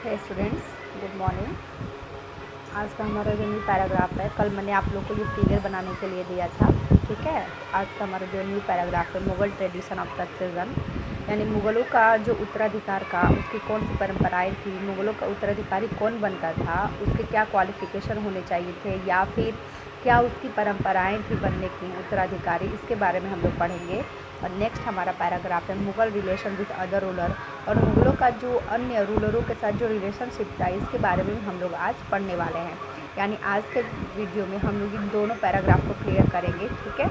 हे students, good morning. आज का हमारा जो न्यू पैराग्राफ है, कल मैंने आप लोग को ये फिगर बनाने के लिए दिया था, ठीक है। आज का हमारा जो न्यू पैराग्राफ है, मुग़ल ट्रेडिशन ऑफ सक्सेशन, यानी मुग़लों का जो उत्तराधिकार का, उसकी कौन सी परंपराएं थी, मुग़लों का उत्तराधिकारी कौन बनता था, उसके क्या क्वालिफ़िकेशन होने चाहिए थे, या फिर क्या उसकी परंपराएं थी बनने की उत्तराधिकारी, इसके बारे में हम लोग पढ़ेंगे। और नेक्स्ट हमारा पैराग्राफ है Mughal relation with other ruler, और मुग़लों का जो अन्य रूलरों के साथ जो रिलेशनशिप था, इसके बारे में हम लोग आज पढ़ने वाले हैं। यानी आज के वीडियो में हम लोग इन दोनों पैराग्राफ को क्लियर करेंगे, ठीक है।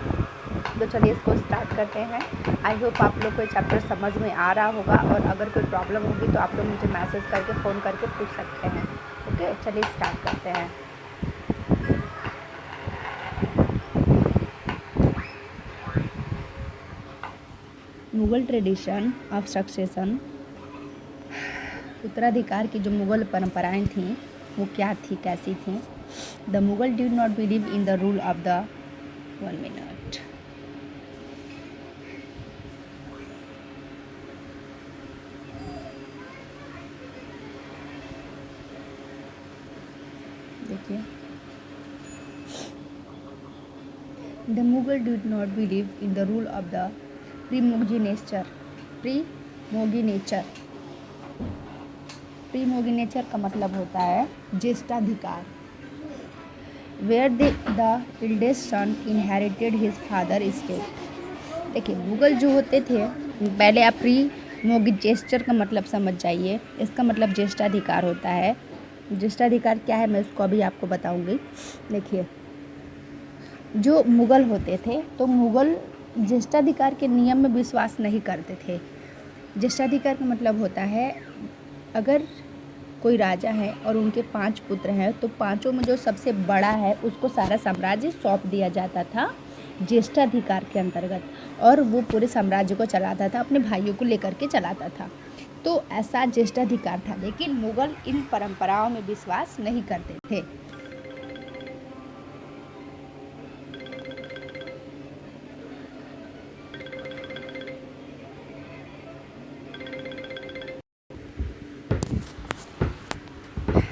तो चलिए इसको स्टार्ट करते हैं। आई होप आप लोग को ये चैप्टर समझ में आ रहा होगा, और अगर कोई प्रॉब्लम होगी तो आप लोग मुझे मैसेज करके फ़ोन करके पूछ सकते हैं। ओके, चलिए स्टार्ट करते हैं। मुग़ल ट्रेडिशन ऑफ सक्सेशन, उत्तराधिकार की जो मुग़ल परंपराएं थीं वो क्या थी, कैसी थी। The Mughal did not believe in the rule of the 1 minute. देखिए, the Mughal did not believe in the rule of the primogeniture. Primogeniture का मतलब होता है ज्येष्ठाधिकार, where the eldest son inherited his father estate. देखिए, मुग़ल जो होते थे, पहले आप प्रीमोर्गेनेचर का मतलब समझ जाइए। इसका मतलब ज्येष्ठाधिकार होता है। ज्येष्ठाधिकार क्या है मैं उसको अभी आपको बताऊंगी। देखिए, जो मुग़ल होते थे तो मुग़ल ज्येष्ठाधिकार के नियम में विश्वास नहीं करते थे। ज्येष्ठाधिकार का मतलब होता है, अगर कोई राजा है और उनके 5 पुत्र हैं तो पांचों में जो सबसे बड़ा है उसको सारा साम्राज्य सौंप दिया जाता था ज्येष्ठाधिकार के अंतर्गत, और वो पूरे साम्राज्य को चलाता था, अपने भाइयों को लेकर के चलाता था। तो ऐसा ज्येष्ठाधिकार था, लेकिन मुग़ल इन परंपराओं में विश्वास नहीं करते थे।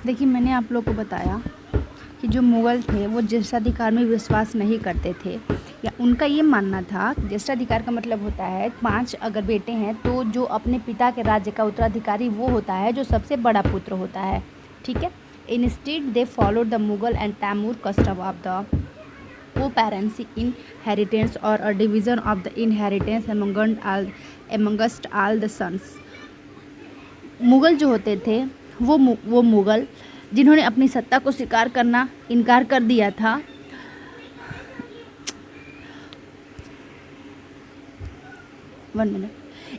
देखिए, मैंने आप लोग को बताया कि जो मुग़ल थे वो ज्येष्ठाधिकार में विश्वास नहीं करते थे, या उनका ये मानना था। ज्येष्ठाधिकार का मतलब होता है 5 अगर बेटे हैं तो जो अपने पिता के राज्य का उत्तराधिकारी वो होता है जो सबसे बड़ा पुत्र होता है, ठीक है। Instead they followed the Mughal and Timur custom of the co-parency inheritance or a division of the inheritance amongst all the sons। Mughal जो होते थे वो मुग़ल जिन्होंने अपनी सत्ता को स्वीकार करना इनकार कर दिया था,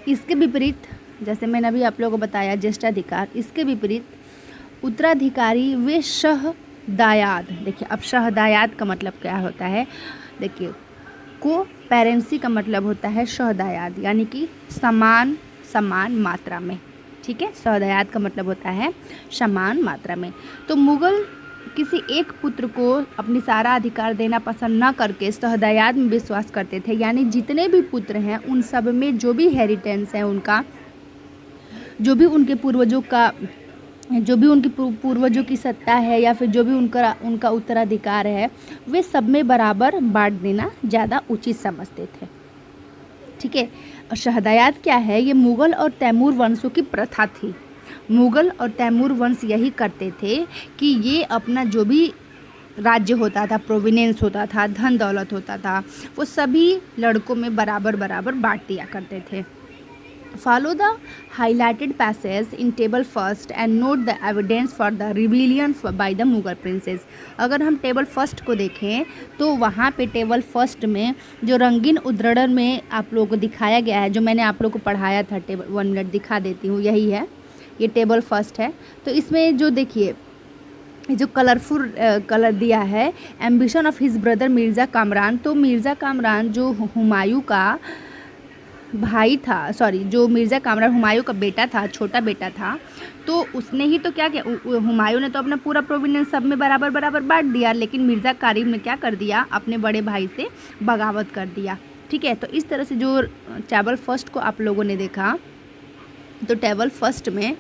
इसके विपरीत, जैसे मैंने अभी आप लोगों को बताया ज्येष्ठाधिकार, इसके विपरीत उत्तराधिकारी वे शहदायाद। देखिए, अब शहदायाद का मतलब क्या होता है। देखिए, को पेरेंसी का मतलब होता है शहदायाद, यानी कि समान मात्रा में, ठीक है। शहदायाद का मतलब होता है समान मात्रा में। तो मुग़ल किसी एक पुत्र को अपनी सारा अधिकार देना पसंद न करके शहदायाद में विश्वास करते थे, यानी जितने भी पुत्र हैं उन सब में जो भी हेरिटेंस है उनका, जो भी उनके पूर्वजों की सत्ता है, या फिर जो भी उनका उत्तराधिकार है, वे सब में बराबर बांट देना ज़्यादा उचित समझते थे, ठीक है। और शहदायाद क्या है, ये मुग़ल और तैमूर वंशों की प्रथा थी। मुग़ल और तैमूर वंश यही करते थे कि ये अपना जो भी राज्य होता था, प्रोविनेंस होता था, धन दौलत होता था, वो सभी लड़कों में बराबर बांट दिया करते थे। Follow the highlighted passage in table first and note the evidence for the rebellion by the Mughal princes। अगर हम टेबल फर्स्ट को देखें तो वहाँ पे टेबल फर्स्ट में जो रंगीन उद्धरण में आप लोगों को दिखाया गया है, जो मैंने आप लोगों को पढ़ाया था, टेबल 1 मिनट दिखा देती हूँ, यही है, ये टेबल फर्स्ट है। तो इसमें जो देखिए जो कलरफुल कलर दिया है, ambition of his brother Mirza Kamran. तो मिर्ज़ा कामरान जो हुमायूं का भाई था, जो मिर्ज़ा कामरान हुमायूं का बेटा था, छोटा बेटा था, तो उसने ही तो क्या किया, हुमायूं ने तो अपना पूरा प्रोविनेंस सब में बराबर बांट दिया, लेकिन मिर्ज़ा कारिम ने क्या कर दिया, अपने बड़े भाई से बगावत कर दिया, ठीक है। तो इस तरह से जो टेबल फर्स्ट को आप लोगों ने देखा, तो टेबल फर्स्ट में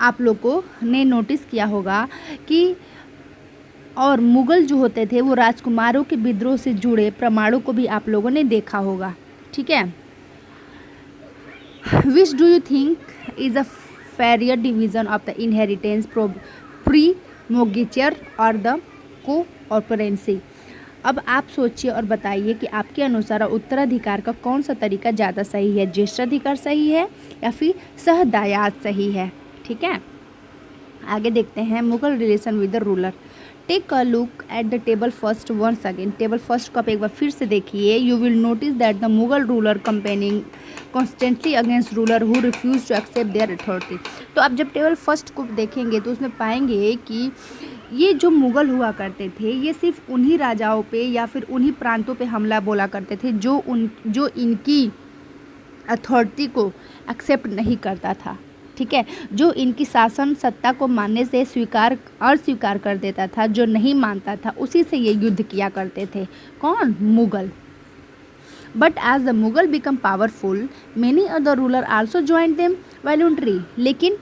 आप लोग को ने नोटिस किया होगा कि और मुग़ल जो होते थे वो राजकुमारों के विद्रोह से जुड़े प्रमाणों को भी आप लोगों ने देखा होगा, ठीक है। Which do you think is a fairer division of the inheritance primogeniture और द कोऑपरेंसी। अब आप सोचिए और बताइए कि आपके अनुसार उत्तराधिकार का कौन सा तरीका ज़्यादा सही है, ज्येष्ठाधिकार सही है या फिर सहदायाद सही है, ठीक है। आगे देखते हैं Mughal relation with the ruler. Take a look at the table first once again. Table first को आप एक बार फिर से देखिए। You will notice that the Mughal ruler campaigning constantly against ruler who refuse to accept their authority. तो आप जब टेबल फर्स्ट को देखेंगे तो उसमें पाएंगे कि ये जो मुग़ल हुआ करते थे ये सिर्फ उन्हीं राजाओं पे या फिर उन्हीं प्रांतों पे हमला बोला करते थे जो इनकी अथॉरिटी को एक्सेप्ट नहीं करता था, ठीक है। जो इनकी शासन सत्ता को मानने से अस्वीकार कर देता था, जो नहीं मानता था उसी से ये युद्ध किया करते थे। कौन? Mughal. But as the Mughal become powerful many other ruler also join them voluntary. लेकिन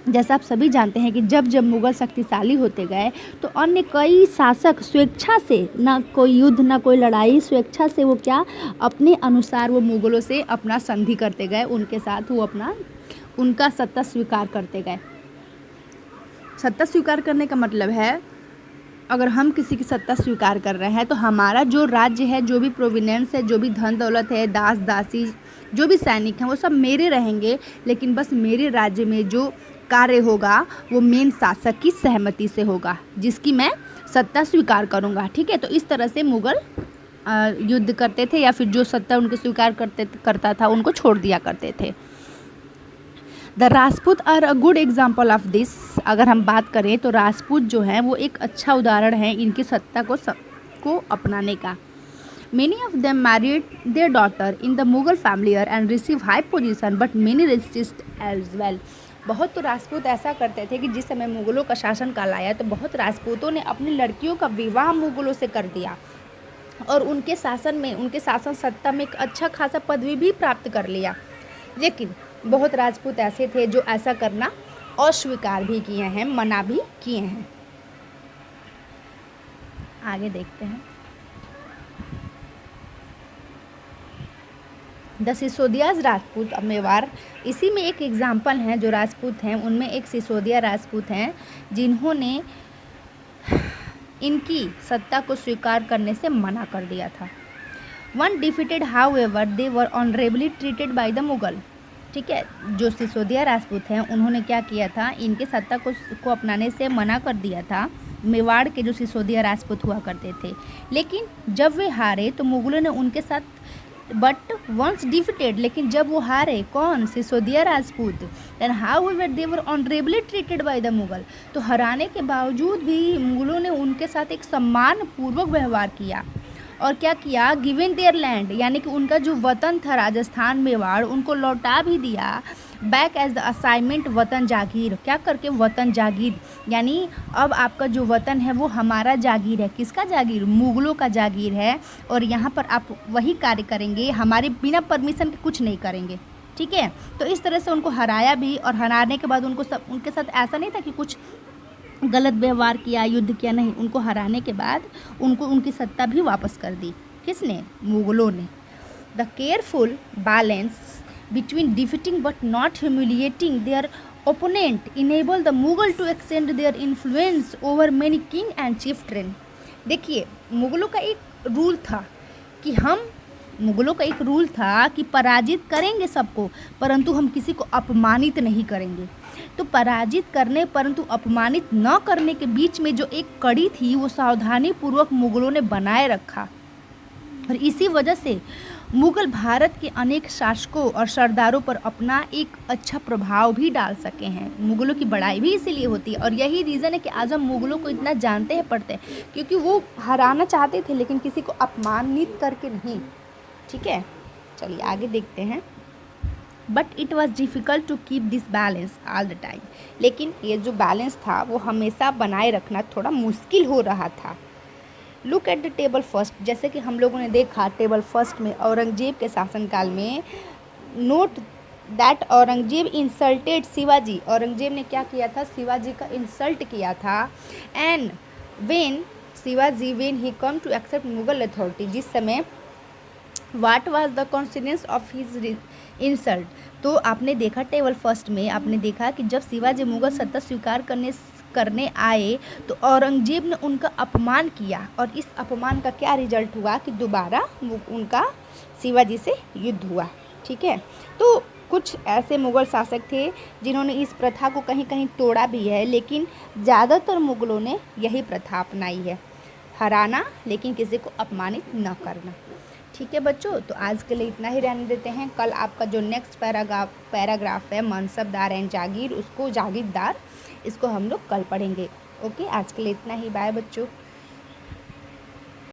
जैसा आप सभी जानते हैं कि जब जब मुग़ल शक्तिशाली होते गए तो अन्य कई शासक स्वेच्छा से, ना कोई युद्ध ना कोई लड़ाई, स्वेच्छा से वो क्या अपने अनुसार वो मुग़लों से अपना संधि करते गए, उनके साथ वो उनका सत्ता स्वीकार करते गए। सत्ता स्वीकार करने का मतलब है अगर हम किसी की सत्ता स्वीकार कर रहे हैं तो हमारा जो राज्य है, जो भी प्रोविनेंस है, जो भी धन दौलत है, दास दासी, जो भी सैनिक हैं वो सब मेरे रहेंगे, लेकिन बस मेरे राज्य में जो कार्य होगा वो मेन शासक की सहमति से होगा जिसकी मैं सत्ता स्वीकार करूंगा, ठीक है। तो इस तरह से मुग़ल युद्ध करते थे या फिर जो सत्ता उनको स्वीकार करता था उनको छोड़ दिया करते थे। The Rajput are a good example of this. अगर हम बात करें तो राजपूत जो हैं वो एक अच्छा उदाहरण है इनकी सत्ता को अपनाने का। Many of them married their daughter in the Mughal family and received high position, but many resist as well. बहुत तो राजपूत ऐसा करते थे कि जिस समय मुग़लों का शासन काल आया तो बहुत राजपूतों ने अपनी लड़कियों का विवाह मुग़लों से कर दिया और उनके शासन सत्ता में एक अच्छा खासा पदवी भी प्राप्त कर लिया। लेकिन बहुत राजपूत ऐसे थे जो ऐसा करना अस्वीकार भी किए हैं, मना भी किए हैं। आगे देखते हैं। द सिसोदियाज राजपूत ऑफ मेवाड़, इसी में एक एग्जाम्पल हैं जो राजपूत हैं, उनमें एक सिसोदिया राजपूत हैं जिन्होंने इनकी सत्ता को स्वीकार करने से मना कर दिया था। One defeated how ever they were honourably treated by the Mughal, ठीक है। जो सिसोदिया राजपूत हैं उन्होंने क्या किया था, इनके सत्ता को अपनाने से मना कर दिया था मेवाड़ के जो सिसोदिया राजपूत हुआ करते थे। लेकिन जब वे हारे तो मुग़लों ने उनके साथ बट वंस डिफीटेड, लेकिन जब वो हारे, कौन? Sisodia Rajput, then however they were honourably treated by the Mughal, तो हराने के बावजूद भी मुग़लों ने उनके साथ एक सम्मान पूर्वक व्यवहार किया। और क्या किया? गिवन देयर लैंड, यानी कि उनका जो वतन था राजस्थान मेवाड़ उनको लौटा भी दिया। बैक एज द असाइनमेंट वतन जागीर, क्या करके? वतन जागीर, यानी अब आपका जो वतन है वो हमारा जागीर है। किसका जागीर? मुग़लों का जागीर है और यहाँ पर आप वही कार्य करेंगे, हमारे बिना परमिशन के कुछ नहीं करेंगे, ठीक है। तो इस तरह से उनको हराया भी और हराने के बाद उनके साथ ऐसा नहीं था कि कुछ गलत व्यवहार किया, युद्ध किया, नहीं, उनको हराने के बाद उनको उनकी सत्ता भी वापस कर दी। किसने? मुग़लों ने। The careful balance between defeating but not humiliating their opponent enable the Mughal to extend their influence over many king and chieftain। देखिए, मुग़लों का एक रूल था कि पराजित करेंगे सबको परंतु हम किसी को अपमानित नहीं करेंगे। तो पराजित करने परंतु अपमानित न करने के बीच में जो एक कड़ी थी वो सावधानी पूर्वक मुग़लों ने बनाए रखा और इसी वजह से मुग़ल भारत के अनेक शासकों और सरदारों पर अपना एक अच्छा प्रभाव भी डाल सके हैं। मुग़लों की बड़ाई भी इसीलिए होती है और यही रीज़न है कि आज हम मुग़लों को इतना जानते हैं, पढ़ते हैं, क्योंकि वो हराना चाहते थे लेकिन किसी को अपमानित करके नहीं, ठीक है। चलिए आगे देखते हैं। But it was difficult to keep this balance all the time, लेकिन ये जो बैलेंस था वो हमेशा बनाए रखना थोड़ा मुश्किल हो रहा था। Look at the table first, जैसे कि हम लोगों ने देखा टेबल फर्स्ट में औरंगजेब के शासनकाल में note that Aurangzeb insulted Shivaji, Aurangzeb ने क्या किया था, शिवाजी का इंसल्ट किया था। And when Shivaji when he come to accept Mughal authority, जिस समय what was the consequence of his insult. तो आपने देखा टेबल फर्स्ट में आपने देखा कि जब शिवाजी मुगल सत्ता स्वीकार करने आए तो औरंगजेब ने उनका अपमान किया, और इस अपमान का क्या रिजल्ट हुआ कि दोबारा उनका शिवाजी से युद्ध हुआ। ठीक है, तो कुछ ऐसे मुग़ल शासक थे जिन्होंने इस प्रथा को कहीं कहीं तोड़ा भी है, लेकिन ज़्यादातर मुग़लों ने यही प्रथा अपनाई है, हराना लेकिन किसी को अपमानित न करना। ठीक है बच्चों, तो आज के लिए इतना ही रहने देते हैं। कल आपका जो नेक्स्ट पैराग्राफ है मनसबदार एंड जागीर, उसको जागीरदार, इसको हम लोग कल पढ़ेंगे। ओके, आज के लिए इतना ही, बाय बच्चों।